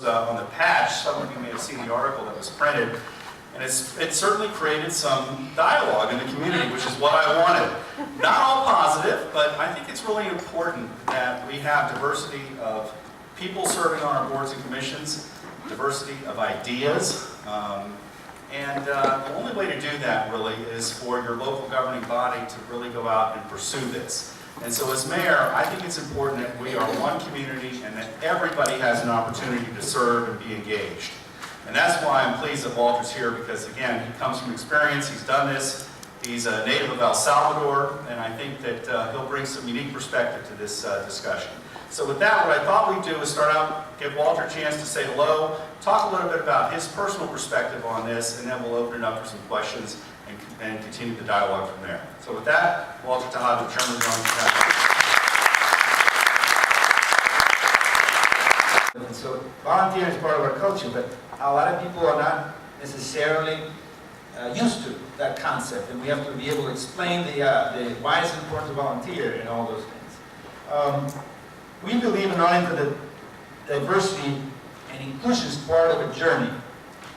On the patch, some of you may have seen the article that was printed, and it certainly created some dialogue in the community, which is what I wanted. Not all positive, but I think it's really important that we have diversity of people serving on our boards and commissions, diversity of ideas, and the only way to do that really is for your local governing body to really go out and pursue this. And so as mayor, I think it's important that we are one community and that everybody has an opportunity to serve and be engaged. And that's why I'm pleased that Walter's here, because again, he comes from experience, he's done this, he's a native of El Salvador, and I think that he'll bring some unique perspective to this discussion. So with that, what I thought we'd do is start out, give Walter a chance to say hello, talk a little bit about his personal perspective on this, and then we'll open it up for some questions and continue the dialogue from there. So with that, Walter Tejada, Chairman of the Council. And so volunteering is part of our culture, but a lot of people are not necessarily used to that concept, and we have to be able to explain the why it's important to volunteer and all those things. We believe in Arlington that diversity and inclusion is part of a journey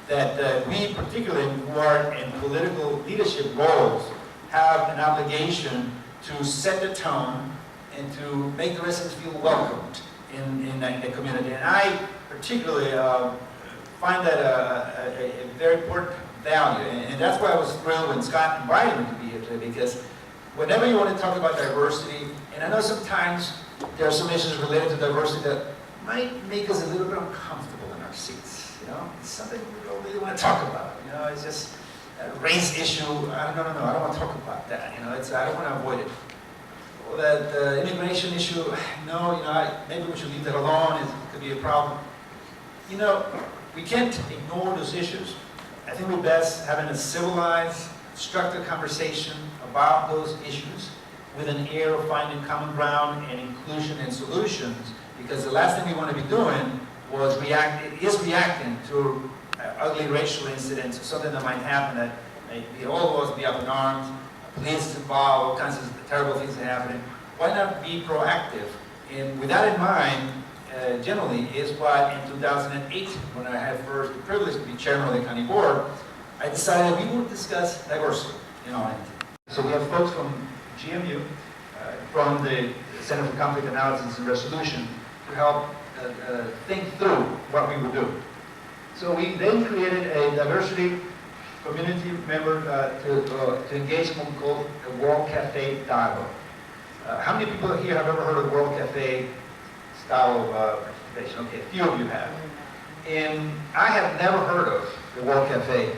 that we, particularly who are in political leadership roles, have an obligation to set the tone and to make the residents feel welcomed in the community. And I particularly find that a very important value. And that's why I was thrilled when Scott invited me to be here today, because whenever you want to talk about diversity, and I know sometimes there are some issues related to diversity that might make us a little bit uncomfortable in our seats. You know, it's something we don't really want to talk about. You know, it's just a race issue. No, I don't want to talk about that. You know, I don't want to avoid it. Well, the immigration issue, no, you know, maybe we should leave that alone. It could be a problem. You know, we can't ignore those issues. I think we're best having a civilized, structured conversation about those issues with an air of finding common ground and inclusion and solutions, because the last thing we want to be doing is reacting to ugly racial incidents or something that might happen that may all of us be up in arms, police is involved, all kinds of terrible things are happening. Why not be proactive? And with that in mind, generally, is what in 2008, when I had first the privilege to be chairman of the county board, I decided we would discuss diversity in Arlington. So we have folks from GMU, from the Center for Conflict Analysis and Resolution, to help think through what we would do. So we then created a diversity community member to engage in what we call a World Cafe dialogue. How many people here have ever heard of World Cafe style of participation? Okay, a few of you have. And I have never heard of the World Cafe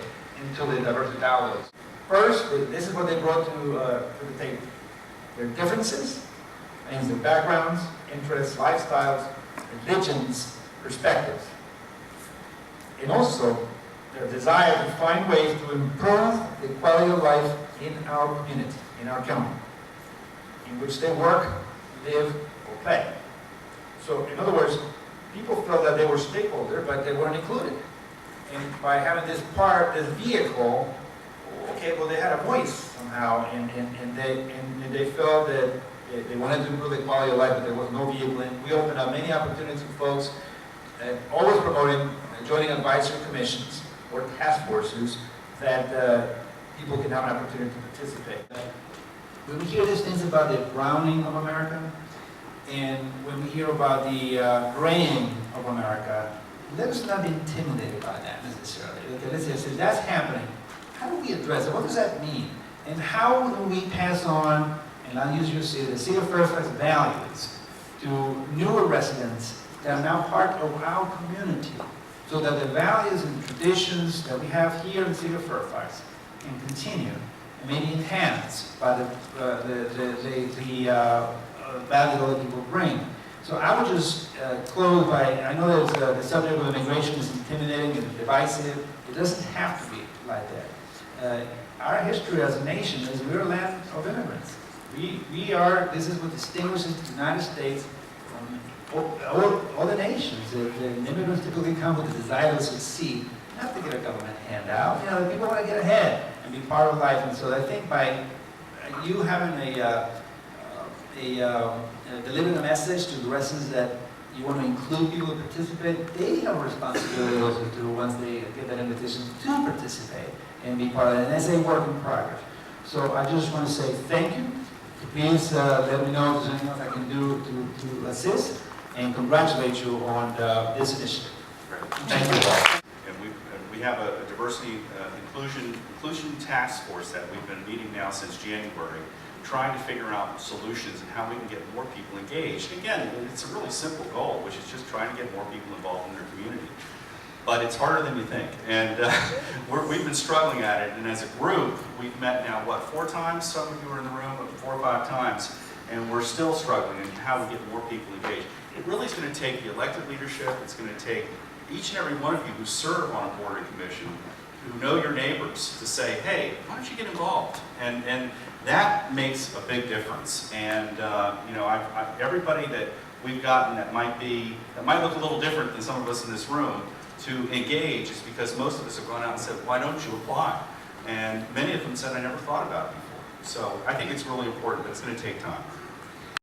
until the diversity dialogues. First, this is what they brought to the table. Their differences, means their backgrounds, interests, lifestyles, religions, perspectives. And also, their desire to find ways to improve the quality of life in our community, in our county, in which they work, live, or play. So, in other words, people felt that they were stakeholders, but they weren't included. And by having this vehicle, okay, well, they had a voice somehow, and they felt that they wanted to improve the quality of life, but there was no vehicle. And we opened up many opportunities for folks, always promoting joining advisory commissions or task forces that people can have an opportunity to participate. When we hear these things about the browning of America, and when we hear about the graying of America, let us not be intimidated by that necessarily. Okay, let's say if that's happening, how do we address it? What does that mean? And how do we pass on, and I'll use your city, the city of Fairfax values to newer residents that are now part of our community, so that the values and traditions that we have here in the city of Fairfax can continue and maybe enhanced by the value other people bring. So I would just close by, I know that the subject of immigration is intimidating and divisive. It doesn't have to be like that. Our history as a nation is we're a land of immigrants. This is what distinguishes the United States from all the nations. The immigrants typically come with the desire to succeed, not to get a government handout. You know, people want to get ahead and be part of life. And so I think by you having delivering a message to the residents that you want to include people to participate, they have a responsibility also to, once they get that invitation, to participate and be part of it. And that's a work in progress. So I just want to say thank you. Please let me know if there's anything else I can do to assist, and congratulate you on this initiative. Thank you all. And we have a diversity inclusion task force that we've been meeting now since January, trying to figure out solutions and how we can get more people engaged. Again, it's a really simple goal, which is just trying to get more people involved in their community. But it's harder than you think, and we've been struggling at it, and as a group, we've met now, what, 4 times? Some of you were in the room, 4 or 5 times, and we're still struggling in how we get more people engaged. It really is going to take the elected leadership, it's going to take each and every one of you who serve on a board or commission, who know your neighbors, to say, hey, why don't you get involved? And that makes a big difference. And you know, everybody that we've gotten that might look a little different than some of us in this room to engage is because most of us have gone out and said, why don't you apply? And many of them said, I never thought about it before. So I think it's really important, but it's going to take time.